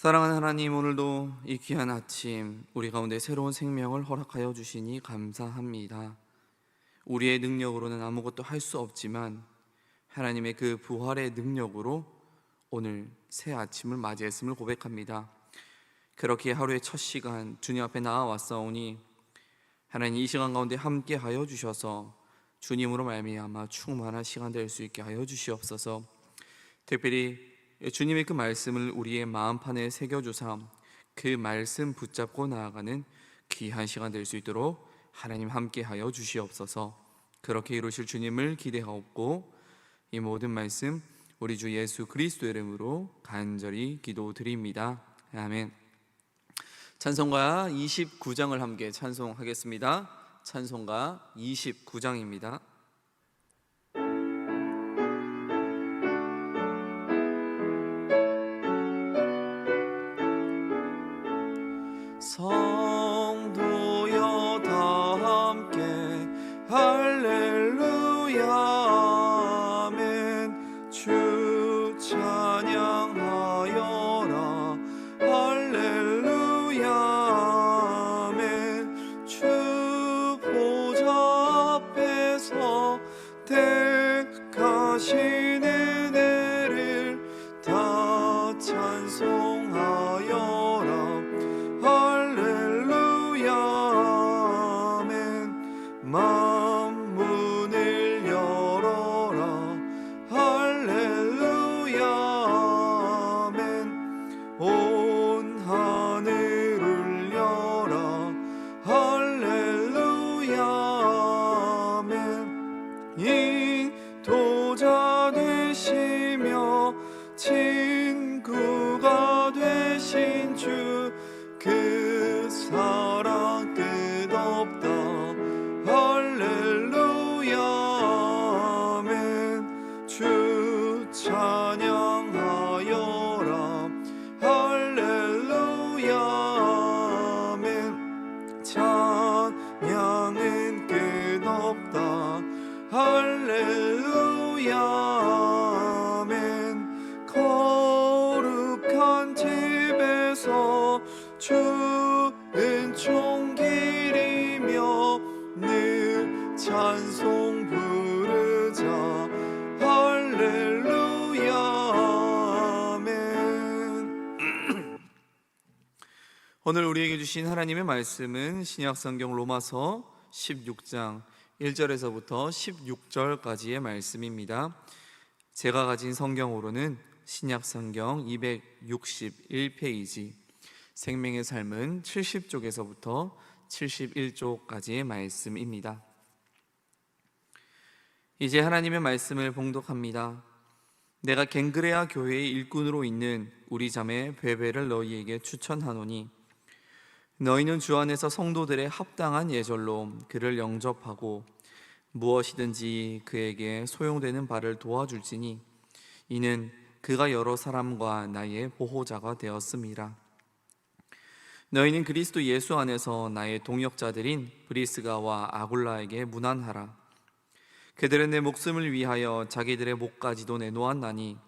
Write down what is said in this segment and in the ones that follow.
사랑하는 하나님, 오늘도 이 귀한 아침 우리 가운데 새로운 생명을 허락하여 주시니 감사합니다. 우리의 능력으로는 아무것도 할 수 없지만 하나님의 그 부활의 능력으로 오늘 새 아침을 맞이했음을 고백합니다. 그렇게 하루의 첫 시간 주님 앞에 나아왔사오니 하나님 이 시간 가운데 함께 하여 주셔서 주님으로 말미암아 충만한 시간 될 수 있게 하여 주시옵소서. 특별히 주님의 그 말씀을 우리의 마음판에 새겨주사 그 말씀 붙잡고 나아가는 귀한 시간 될 수 있도록 하나님 함께 하여 주시옵소서. 그렇게 이루실 주님을 기대하옵고 이 모든 말씀 우리 주 예수 그리스도의 이름으로 간절히 기도드립니다. 아멘. 찬송가 29장을 함께 찬송하겠습니다. 찬송가 29장입니다. 성도여 다 함께 할렐루야 아멘. 주 찬양하여라 할렐루야 아멘. 주 보좌 앞에서 택하신 은혜를 다 찬송하여라 할렐루야 아멘. 만문을 열어라 할렐루야 아멘. 온 하늘 울려라 할렐루야 아멘. 인도자 되시며 친구가 되신 주 그 사랑 끝없다 할렐루야 아멘. 주 찬양하여라 할렐루야 아멘. 찬양은 끝없다 할렐루야 아멘. 거룩한 집에서 주 은총 기리며 늘 찬송 부르자 할렐루야 아멘. 오늘 우리에게 주신 하나님의 말씀은 신약성경 로마서 16장 1절에서부터 16절까지의 말씀입니다. 제가 가진 성경으로는 신약성경 261페이지, 생명의 삶은 70쪽에서부터 71쪽까지의 말씀입니다. 이제 하나님의 말씀을 봉독합니다. 내가 갱그레아 교회의 일꾼으로 있는 우리 자매 베베를 너희에게 추천하노니 너희는 주 안에서 성도들의 합당한 예절로 그를 영접하고 무엇이든지 그에게 소용되는 바를 도와줄지니 이는 그가 여러 사람과 나의 보호자가 되었음이라. 너희는 그리스도 예수 안에서 나의 동역자들인 브리스가와 아굴라에게 문안하라. 그들은 내 목숨을 위하여 자기들의 목까지도 내놓았나니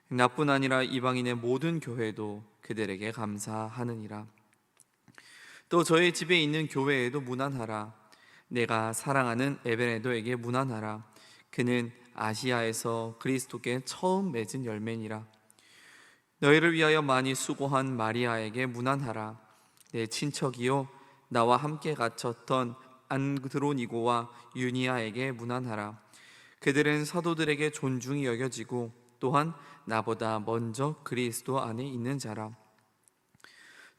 나뿐 아니라 이방인의 모든 교회도 그들에게 감사하느니라. 또 저희 집에 있는 교회에도 문안하라. 내가 사랑하는 에베네도에게 문안하라. 그는 아시아에서 그리스도께 처음 맺은 열매니라. 너희를 위하여 많이 수고한 마리아에게 문안하라. 내 친척이요 나와 함께 갇혔던 안드로니고와 유니아에게 문안하라. 그들은 사도들에게 존중이 여겨지고 또한 나보다 먼저 그리스도 안에 있는 자라.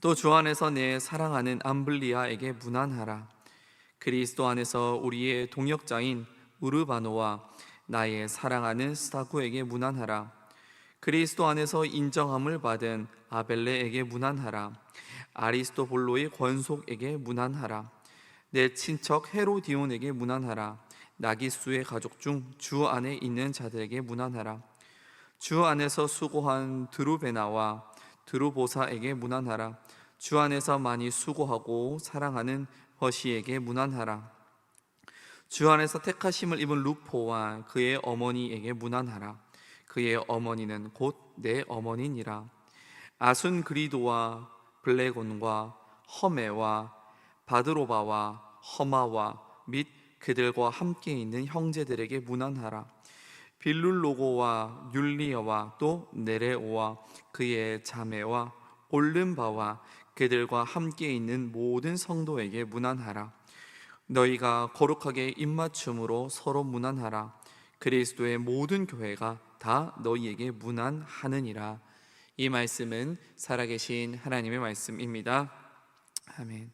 또 주 안에서 내 사랑하는 암블리아에게 문안하라. 그리스도 안에서 우리의 동역자인 우르바노와 나의 사랑하는 스타쿠에게 문안하라. 그리스도 안에서 인정함을 받은 아벨레에게 문안하라. 아리스토볼로의 권속에게 문안하라. 내 친척 헤로디온에게 문안하라. 나기수의 가족 중 주 안에 있는 자들에게 문안하라. 주 안에서 수고한 드루베나와 드루보사에게 문안하라. 주 안에서 많이 수고하고 사랑하는 허시에게 문안하라. 주 안에서 택하심을 입은 루포와 그의 어머니에게 문안하라. 그의 어머니는 곧 내 어머니니라. 아순그리도와 블레곤과 허메와 바드로바와 허마와 및 그들과 함께 있는 형제들에게 문안하라. 빌룰로고와 율리어와 또 네레오와 그의 자매와 올름바와 그들과 함께 있는 모든 성도에게 문안하라. 너희가 거룩하게 입맞춤으로 서로 문안하라. 그리스도의 모든 교회가 다 너희에게 문안하느니라. 이 말씀은 살아계신 하나님의 말씀입니다. 아멘.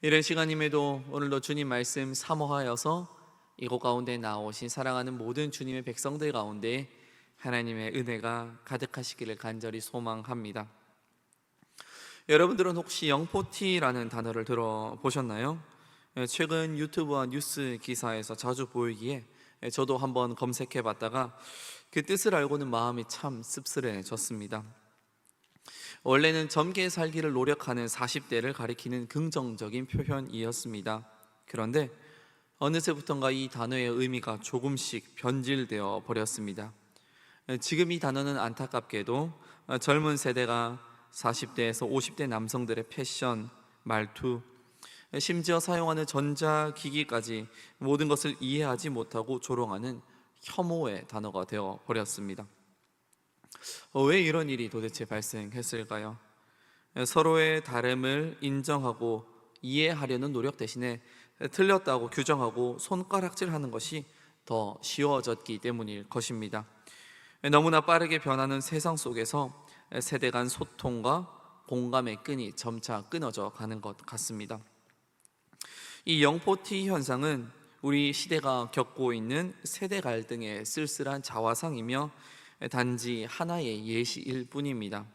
이런 시간임에도 오늘도 주님 말씀 사모하여서 이곳 가운데 나오신 사랑하는 모든 주님의 백성들 가운데 하나님의 은혜가 가득하시기를 간절히 소망합니다. 여러분들은 혹시 영포티라는 단어를 들어보셨나요? 최근 유튜브와 뉴스 기사에서 자주 보이기에 저도 한번 검색해 봤다가 그 뜻을 알고는 마음이 참 씁쓸해졌습니다. 원래는 젊게 살기를 노력하는 40대를 가리키는 긍정적인 표현이었습니다. 그런데 어느새부턴가 이 단어의 의미가 조금씩 변질되어 버렸습니다. 지금 이 단어는 안타깝게도 젊은 세대가 40대에서 50대 남성들의 패션, 말투, 심지어 사용하는 전자기기까지 모든 것을 이해하지 못하고 조롱하는 혐오의 단어가 되어 버렸습니다. 왜 이런 일이 도대체 발생했을까요? 서로의 다름을 인정하고 이해하려는 노력 대신에 틀렸다고 규정하고 손가락질하는 것이 더 쉬워졌기 때문일 것입니다. 너무나 빠르게 변하는 세상 속에서 세대 간 소통과 공감의 끈이 점차 끊어져 가는 것 같습니다. 이 영포티 현상은 우리 시대가 겪고 있는 세대 갈등의 쓸쓸한 자화상이며 단지 하나의 예시일 뿐입니다.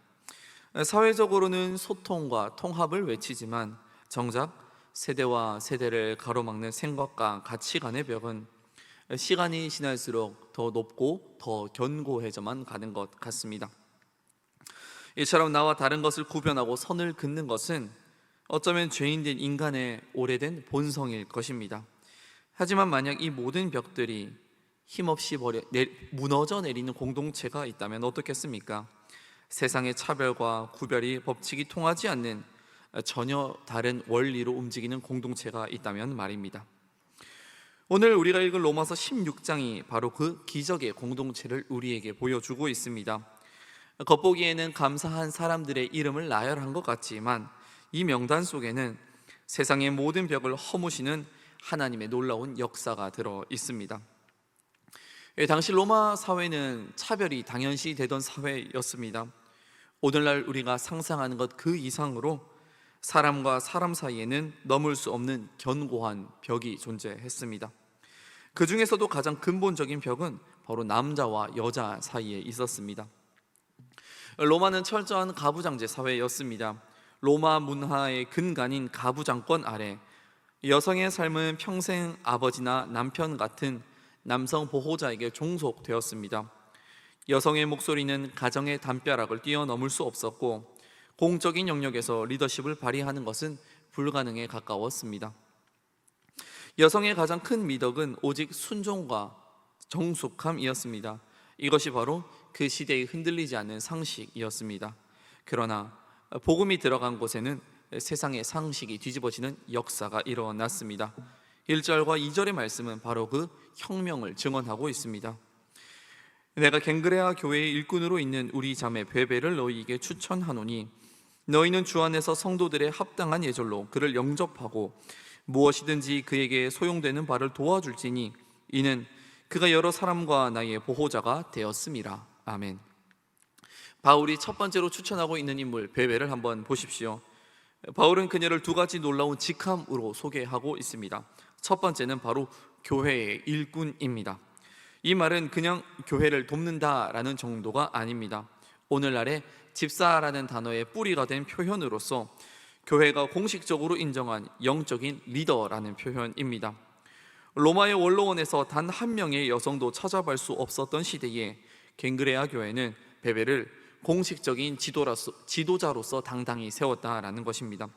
사회적으로는 소통과 통합을 외치지만 정작 세대와 세대를 가로막는 생각과 가치관의 벽은 시간이 지날수록 더 높고 더 견고해져만 가는 것 같습니다. 이처럼 나와 다른 것을 구별하고 선을 긋는 것은 어쩌면 죄인된 인간의 오래된 본성일 것입니다. 하지만 만약 이 모든 벽들이 힘없이 무너져 내리는 공동체가 있다면 어떻겠습니까? 세상의 차별과 구별이 법칙이 통하지 않는 전혀 다른 원리로 움직이는 공동체가 있다면 말입니다. 오늘 우리가 읽은 로마서 16장이 바로 그 기적의 공동체를 우리에게 보여주고 있습니다. 겉보기에는 감사한 사람들의 이름을 나열한 것 같지만 이 명단 속에는 세상의 모든 벽을 허무시는 하나님의 놀라운 역사가 들어 있습니다. 당시 로마 사회는 차별이 당연시 되던 사회였습니다. 오늘날 우리가 상상하는 것 그 이상으로 사람과 사람 사이에는 넘을 수 없는 견고한 벽이 존재했습니다. 그 중에서도 가장 근본적인 벽은 바로 남자와 여자 사이에 있었습니다. 로마는 철저한 가부장제 사회였습니다. 로마 문화의 근간인 가부장권 아래 여성의 삶은 평생 아버지나 남편 같은 남성 보호자에게 종속되었습니다. 여성의 목소리는 가정의 담벼락을 뛰어넘을 수 없었고 공적인 영역에서 리더십을 발휘하는 것은 불가능에 가까웠습니다. 여성의 가장 큰 미덕은 오직 순종과 정숙함이었습니다. 이것이 바로 그 시대에 흔들리지 않는 상식이었습니다. 그러나 복음이 들어간 곳에는 세상의 상식이 뒤집어지는 역사가 일어났습니다. 1절과 2절의 말씀은 바로 그 혁명을 증언하고 있습니다. 내가 갱그레아 교회의 일꾼으로 있는 우리 자매 베베를 너희에게 추천하노니 너희는 주 안에서 성도들의 합당한 예절로 그를 영접하고 무엇이든지 그에게 소용되는 바를 도와줄지니 이는 그가 여러 사람과 나의 보호자가 되었음이라. 아멘. 바울이 첫 번째로 추천하고 있는 인물 베베를 한번 보십시오. 바울은 그녀를 두 가지 놀라운 직함으로 소개하고 있습니다. 첫 번째는 바로 교회의 일꾼입니다. 이 말은 그냥 교회를 돕는다라는 정도가 아닙니다. 오늘날의 집사라는 단어의 뿌리가 된 표현으로서 교회가 공식적으로 인정한 영적인 리더라는 표현입니다. 로마의 원로원에서 단 한 명의 여성도 찾아볼 수 없었던 시대에 갱그레아 교회는 베베를 공식적인 지도자로서 당당히 세웠다라는 것입니다.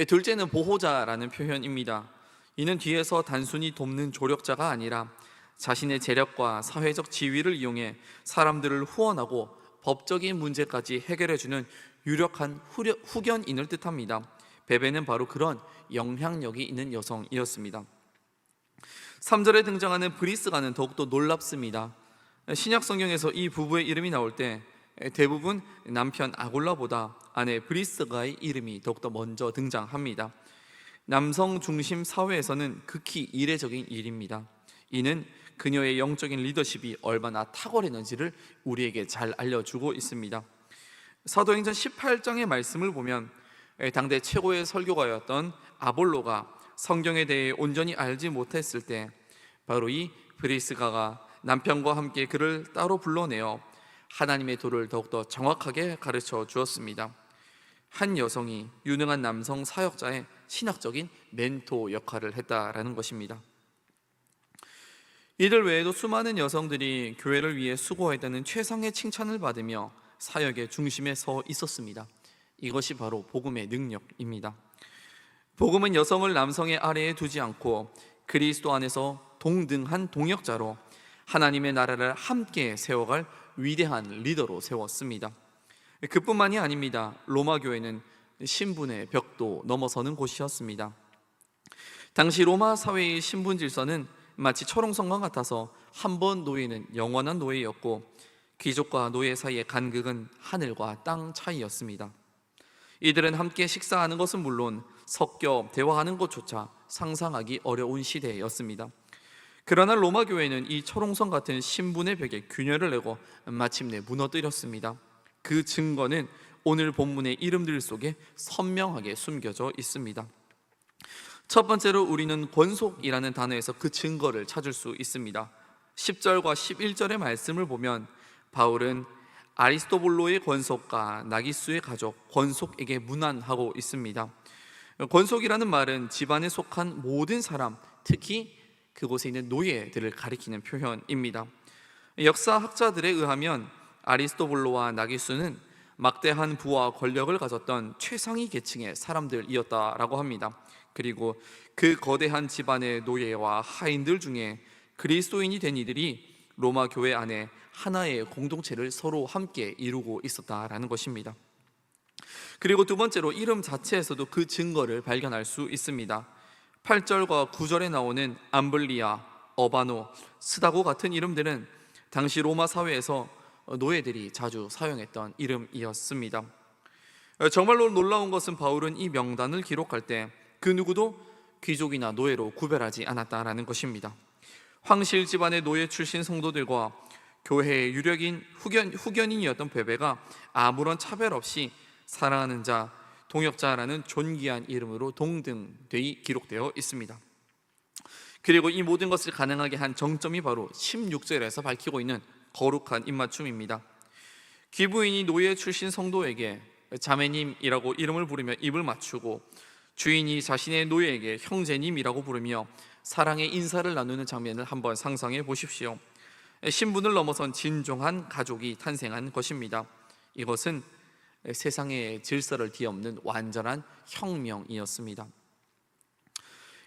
둘째는 보호자라는 표현입니다. 이는 뒤에서 단순히 돕는 조력자가 아니라 자신의 재력과 사회적 지위를 이용해 사람들을 후원하고 법적인 문제까지 해결해주는 유력한 후견인을 뜻합니다. 베베는 바로 그런 영향력이 있는 여성이었습니다. 3절에 등장하는 브리스가는 더욱더 놀랍습니다. 신약 성경에서 이 부부의 이름이 나올 때 대부분 남편 아굴라보다 아내 브리스가의 이름이 더욱더 먼저 등장합니다. 남성 중심 사회에서는 극히 이례적인 일입니다. 이는 그녀의 영적인 리더십이 얼마나 탁월했는지를 우리에게 잘 알려주고 있습니다. 사도행전 18장의 말씀을 보면 당대 최고의 설교가였던 아볼로가 성경에 대해 온전히 알지 못했을 때 바로 이 브리스가가 남편과 함께 그를 따로 불러내어 하나님의 도를 더욱더 정확하게 가르쳐 주었습니다. 한 여성이 유능한 남성 사역자의 신학적인 멘토 역할을 했다라는 것입니다. 이들 외에도 수많은 여성들이 교회를 위해 수고했다는 최상의 칭찬을 받으며 사역의 중심에 서 있었습니다. 이것이 바로 복음의 능력입니다. 복음은 여성을 남성의 아래에 두지 않고 그리스도 안에서 동등한 동역자로 하나님의 나라를 함께 세워갈 위대한 리더로 세웠습니다. 그뿐만이 아닙니다. 로마 교회는 신분의 벽도 넘어서는 곳이었습니다. 당시 로마 사회의 신분 질서는 마치 철옹성과 같아서 한 번 노예는 영원한 노예였고 귀족과 노예 사이의 간극은 하늘과 땅 차이였습니다. 이들은 함께 식사하는 것은 물론 섞여 대화하는 것조차 상상하기 어려운 시대였습니다. 그러나 로마 교회는 이 철옹성 같은 신분의 벽에 균열을 내고 마침내 무너뜨렸습니다. 그 증거는 오늘 본문의 이름들 속에 선명하게 숨겨져 있습니다. 첫 번째로 우리는 권속이라는 단어에서 그 증거를 찾을 수 있습니다. 10절과 11절의 말씀을 보면 바울은 아리스토블로의 권속과 나기수의 가족 권속에게 문안하고 있습니다. 권속이라는 말은 집안에 속한 모든 사람, 특히 그곳에 있는 노예들을 가리키는 표현입니다. 역사학자들에 의하면 아리스토블로와 나기수는 막대한 부와 권력을 가졌던 최상위 계층의 사람들이었다라고 합니다. 그리고 그 거대한 집안의 노예와 하인들 중에 그리스도인이 된 이들이 로마 교회 안에 하나의 공동체를 서로 함께 이루고 있었다라는 것입니다. 그리고 두 번째로 이름 자체에서도 그 증거를 발견할 수 있습니다. 8절과 9절에 나오는 암블리아, 어바노, 스다고 같은 이름들은 당시 로마 사회에서 노예들이 자주 사용했던 이름이었습니다. 정말로 놀라운 것은 바울은 이 명단을 기록할 때 그 누구도 귀족이나 노예로 구별하지 않았다라는 것입니다. 황실 집안의 노예 출신 성도들과 교회의 유력인 후견인이었던 베베가 아무런 차별 없이 사랑하는 자, 동역자라는 존귀한 이름으로 동등되이 기록되어 있습니다. 그리고 이 모든 것을 가능하게 한 정점이 바로 16절에서 밝히고 있는 거룩한 입맞춤입니다. 귀부인이 노예 출신 성도에게 자매님이라고 이름을 부르며 입을 맞추고 주인이 자신의 노예에게 형제님이라고 부르며 사랑의 인사를 나누는 장면을 한번 상상해 보십시오. 신분을 넘어선 진정한 가족이 탄생한 것입니다. 이것은 세상의 질서를 뒤엎는 완전한 혁명이었습니다.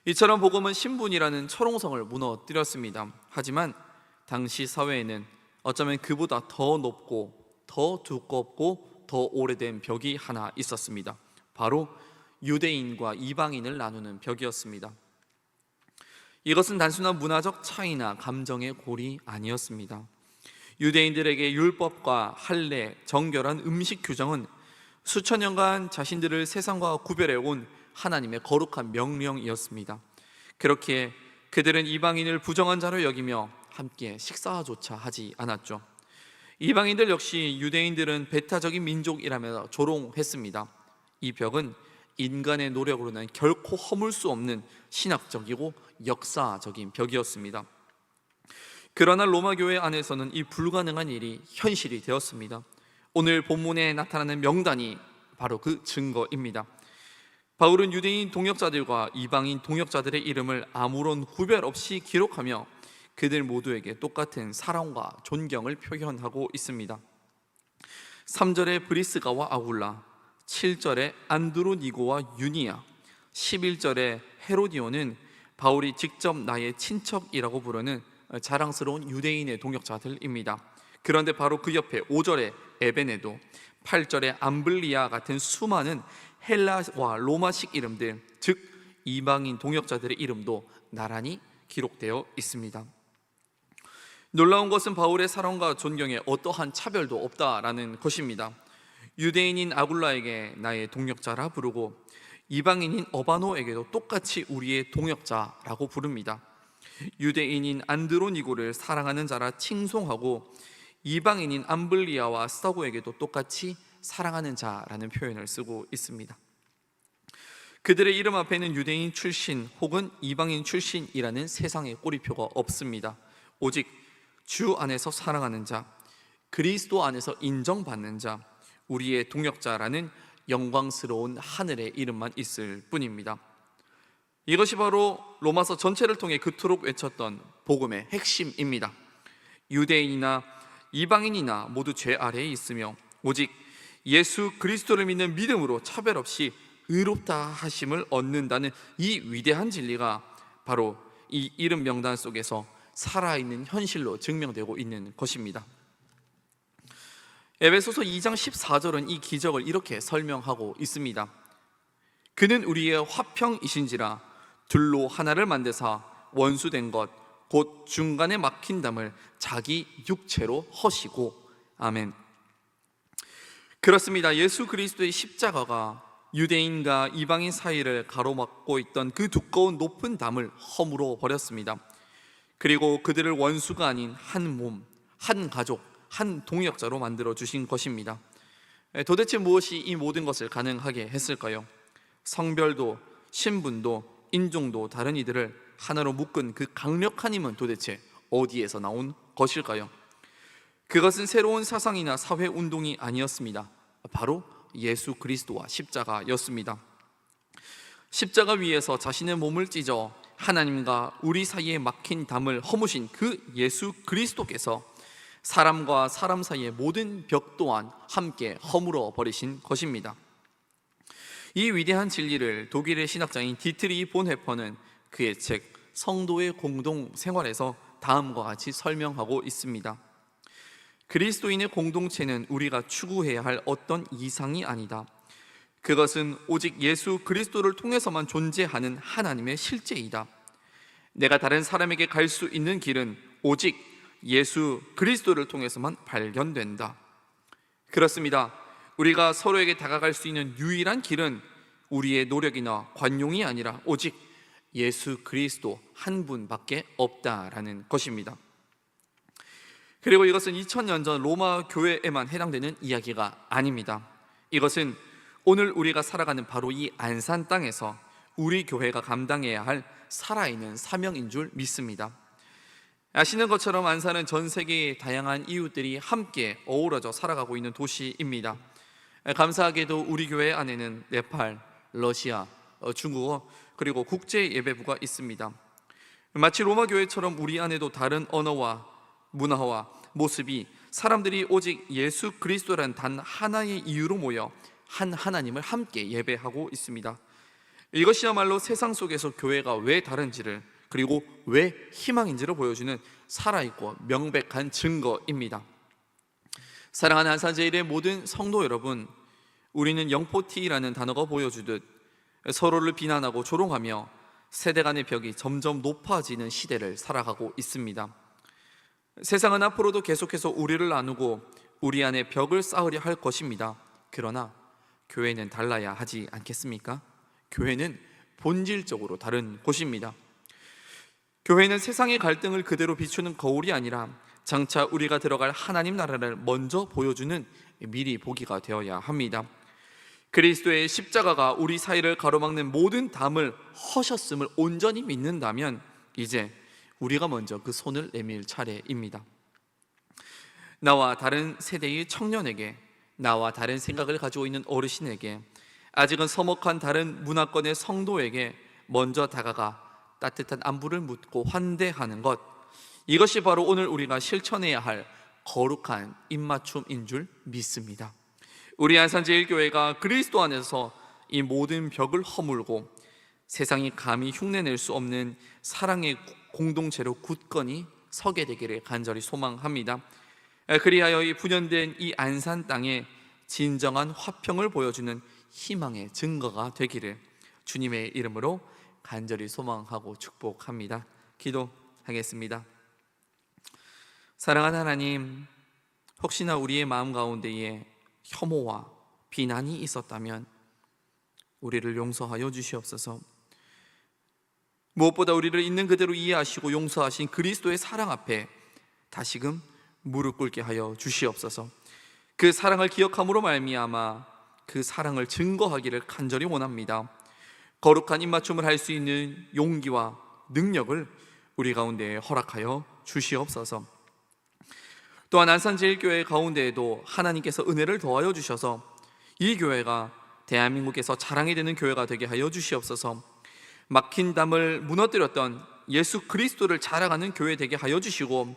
이처럼 복음은 신분이라는 철옹성을 무너뜨렸습니다. 하지만 당시 사회에는 어쩌면 그보다 더 높고 더 두껍고 더 오래된 벽이 하나 있었습니다. 바로 유대인과 이방인을 나누는 벽이었습니다. 이것은 단순한 문화적 차이나 감정의 골이 아니었습니다. 유대인들에게 율법과 할례, 정결한 음식 규정은 수천 년간 자신들을 세상과 구별해온 하나님의 거룩한 명령이었습니다. 그렇기에 그들은 이방인을 부정한 자로 여기며 함께 식사조차 하지 않았죠. 이방인들 역시 유대인들은 배타적인 민족이라며 조롱했습니다. 이 벽은 인간의 노력으로는 결코 허물 수 없는 신학적이고 역사적인 벽이었습니다. 그러나 로마 교회 안에서는 이 불가능한 일이 현실이 되었습니다. 오늘 본문에 나타나는 명단이 바로 그 증거입니다. 바울은 유대인 동역자들과 이방인 동역자들의 이름을 아무런 구별 없이 기록하며 그들 모두에게 똑같은 사랑과 존경을 표현하고 있습니다. 3절에 브리스가와 아굴라, 7절에 안드로니고와 유니아, 11절에 헤로디오는 바울이 직접 나의 친척이라고 부르는 자랑스러운 유대인의 동역자들입니다. 그런데 바로 그 옆에 5절에 에베네도, 8절의 암블리아 같은 수많은 헬라와 로마식 이름들, 즉 이방인 동역자들의 이름도 나란히 기록되어 있습니다. 놀라운 것은 바울의 사랑과 존경에 어떠한 차별도 없다라는 것입니다. 유대인인 아굴라에게 나의 동역자라 부르고 이방인인 어바노에게도 똑같이 우리의 동역자라고 부릅니다. 유대인인 안드로니고를 사랑하는 자라 칭송하고 이방인인 암블리아와 스타고에게도 똑같이 사랑하는 자라는 표현을 쓰고 있습니다. 그들의 이름 앞에는 유대인 출신 혹은 이방인 출신이라는 세상의 꼬리표가 없습니다. 오직 주 안에서 사랑하는 자, 그리스도 안에서 인정받는 자, 우리의 동역자라는 영광스러운 하늘의 이름만 있을 뿐입니다. 이것이 바로 로마서 전체를 통해 그토록 외쳤던 복음의 핵심입니다. 유대인이나 이방인이나 모두 죄 아래에 있으며 오직 예수 그리스도를 믿는 믿음으로 차별 없이 의롭다 하심을 얻는다는 이 위대한 진리가 바로 이 이름 명단 속에서 살아있는 현실로 증명되고 있는 것입니다. 에베소서 2장 14절은 이 기적을 이렇게 설명하고 있습니다. 그는 우리의 화평이신지라 둘로 하나를 만드사 원수된 것 곧 중간에 막힌 담을 자기 육체로 허시고. 아멘. 그렇습니다. 예수 그리스도의 십자가가 유대인과 이방인 사이를 가로막고 있던 그 두꺼운 높은 담을 허물어 버렸습니다. 그리고 그들을 원수가 아닌 한 몸, 한 가족, 한 동역자로 만들어 주신 것입니다. 도대체 무엇이 이 모든 것을 가능하게 했을까요? 성별도, 신분도, 인종도 다른 이들을 하나로 묶은 그 강력한 힘은 도대체 어디에서 나온 것일까요? 그것은 새로운 사상이나 사회운동이 아니었습니다. 바로 예수 그리스도와 십자가였습니다. 십자가 위에서 자신의 몸을 찢어 하나님과 우리 사이에 막힌 담을 허무신 그 예수 그리스도께서 사람과 사람 사이의 모든 벽 또한 함께 허물어 버리신 것입니다. 이 위대한 진리를 독일의 신학자인 디트리 본헤퍼는 그의 책 성도의 공동 생활에서 다음과 같이 설명하고 있습니다. 그리스도인의 공동체는 우리가 추구해야 할 어떤 이상이 아니다. 그것은 오직 예수 그리스도를 통해서만 존재하는 하나님의 실제이다. 내가 다른 사람에게 갈 수 있는 길은 오직 예수 그리스도를 통해서만 발견된다. 그렇습니다. 우리가 서로에게 다가갈 수 있는 유일한 길은 우리의 노력이나 관용이 아니라 오직 예수 그리스도 한 분밖에 없다라는 것입니다. 그리고 이것은 2000년 전 로마 교회에만 해당되는 이야기가 아닙니다. 이것은 오늘 우리가 살아가는 바로 이 안산 땅에서 우리 교회가 감당해야 할 살아있는 사명인 줄 믿습니다. 아시는 것처럼 안산은 전 세계의 다양한 이웃들이 함께 어우러져 살아가고 있는 도시입니다. 감사하게도 우리 교회 안에는 네팔, 러시아, 중국어 그리고 국제 예배부가 있습니다. 마치 로마 교회처럼 우리 안에도 다른 언어와 문화와 모습이 사람들이 오직 예수 그리스도란 단 하나의 이유로 모여 한 하나님을 함께 예배하고 있습니다. 이것이야말로 세상 속에서 교회가 왜 다른지를 그리고 왜 희망인지를 보여주는 살아있고 명백한 증거입니다. 사랑하는 안산제일의 모든 성도 여러분, 우리는 영포티라는 단어가 보여주듯 서로를 비난하고 조롱하며 세대 간의 벽이 점점 높아지는 시대를 살아가고 있습니다. 세상은 앞으로도 계속해서 우리를 나누고 우리 안에 벽을 쌓으려 할 것입니다. 그러나 교회는 달라야 하지 않겠습니까? 교회는 본질적으로 다른 곳입니다. 교회는 세상의 갈등을 그대로 비추는 거울이 아니라 장차 우리가 들어갈 하나님 나라를 먼저 보여주는 미리 보기가 되어야 합니다. 그리스도의 십자가가 우리 사이를 가로막는 모든 담을 허셨음을 온전히 믿는다면 이제 우리가 먼저 그 손을 내밀 차례입니다. 나와 다른 세대의 청년에게, 나와 다른 생각을 가지고 있는 어르신에게, 아직은 서먹한 다른 문화권의 성도에게 먼저 다가가 따뜻한 안부를 묻고 환대하는 것, 이것이 바로 오늘 우리가 실천해야 할 거룩한 입맞춤인 줄 믿습니다. 우리 안산제일교회가 그리스도 안에서 이 모든 벽을 허물고 세상이 감히 흉내낼 수 없는 사랑의 공동체로 굳건히 서게 되기를 간절히 소망합니다. 그리하여 이 분연된 이 안산 땅에 진정한 화평을 보여주는 희망의 증거가 되기를 주님의 이름으로 간절히 소망하고 축복합니다. 기도하겠습니다. 사랑하는 하나님, 혹시나 우리의 마음 가운데에 혐오와 비난이 있었다면 우리를 용서하여 주시옵소서. 무엇보다 우리를 있는 그대로 이해하시고 용서하신 그리스도의 사랑 앞에 다시금 무릎 꿇게 하여 주시옵소서. 그 사랑을 기억함으로 말미암아 그 사랑을 증거하기를 간절히 원합니다. 거룩한 입맞춤을 할 수 있는 용기와 능력을 우리 가운데에 허락하여 주시옵소서. 또한 안산제일교회 가운데에도 하나님께서 은혜를 더하여 주셔서 이 교회가 대한민국에서 자랑이 되는 교회가 되게 하여 주시옵소서. 막힌 담을 무너뜨렸던 예수 그리스도를 자랑하는 교회 되게 하여 주시고,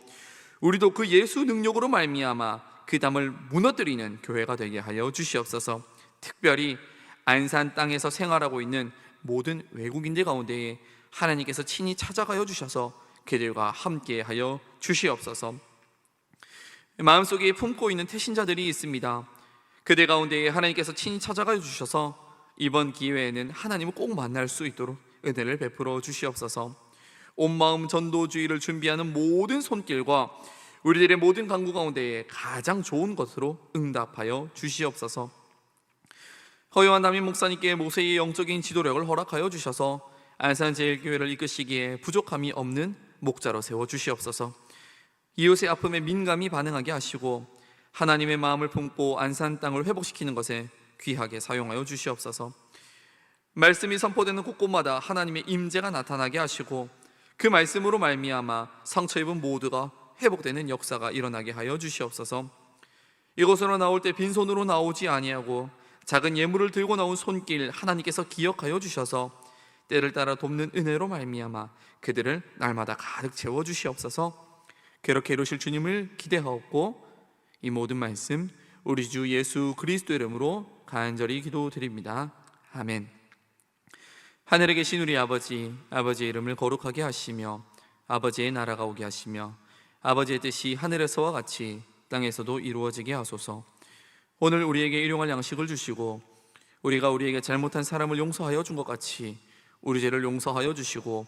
우리도 그 예수 능력으로 말미암아 그 담을 무너뜨리는 교회가 되게 하여 주시옵소서. 특별히 안산 땅에서 생활하고 있는 모든 외국인들 가운데에 하나님께서 친히 찾아가여 주셔서 그들과 함께 하여 주시옵소서. 마음속에 품고 있는 태신자들이 있습니다. 그들 가운데에 하나님께서 친히 찾아가여 주셔서 이번 기회에는 하나님을 꼭 만날 수 있도록 은혜를 베풀어 주시옵소서. 온 마음 전도주의를 준비하는 모든 손길과 우리들의 모든 간구 가운데에 가장 좋은 것으로 응답하여 주시옵소서. 허요한 담임 목사님께 모세의 영적인 지도력을 허락하여 주셔서 안산제일교회를 이끄시기에 부족함이 없는 목자로 세워주시옵소서. 이웃의 아픔에 민감히 반응하게 하시고 하나님의 마음을 품고 안산 땅을 회복시키는 것에 귀하게 사용하여 주시옵소서. 말씀이 선포되는 곳곳마다 하나님의 임재가 나타나게 하시고 그 말씀으로 말미암아 상처 입은 모두가 회복되는 역사가 일어나게 하여 주시옵소서. 이곳으로 나올 때 빈손으로 나오지 아니하고 작은 예물을 들고 나온 손길 하나님께서 기억하여 주셔서 때를 따라 돕는 은혜로 말미암아 그들을 날마다 가득 채워 주시옵소서. 그렇게 이루실 주님을 기대하옵고 이 모든 말씀 우리 주 예수 그리스도 이름으로 간절히 기도드립니다. 아멘. 하늘에 계신 우리 아버지, 아버지의 이름을 거룩하게 하시며 아버지의 나라가 오게 하시며 아버지의 뜻이 하늘에서와 같이 땅에서도 이루어지게 하소서. 오늘 우리에게 일용할 양식을 주시고 우리가 우리에게 잘못한 사람을 용서하여 준 것 같이 우리 죄를 용서하여 주시고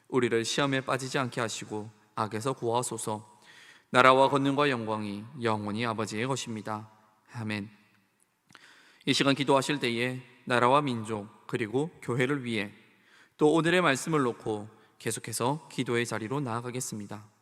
우리를 시험에 빠지지 않게 하시고 악에서 구하소서. 나라와 권능과 영광이 영원히 아버지의 것입니다. 아멘. 이 시간 기도하실 때에 나라와 민족 그리고 교회를 위해 또 오늘의 말씀을 놓고 계속해서 기도의 자리로 나아가겠습니다.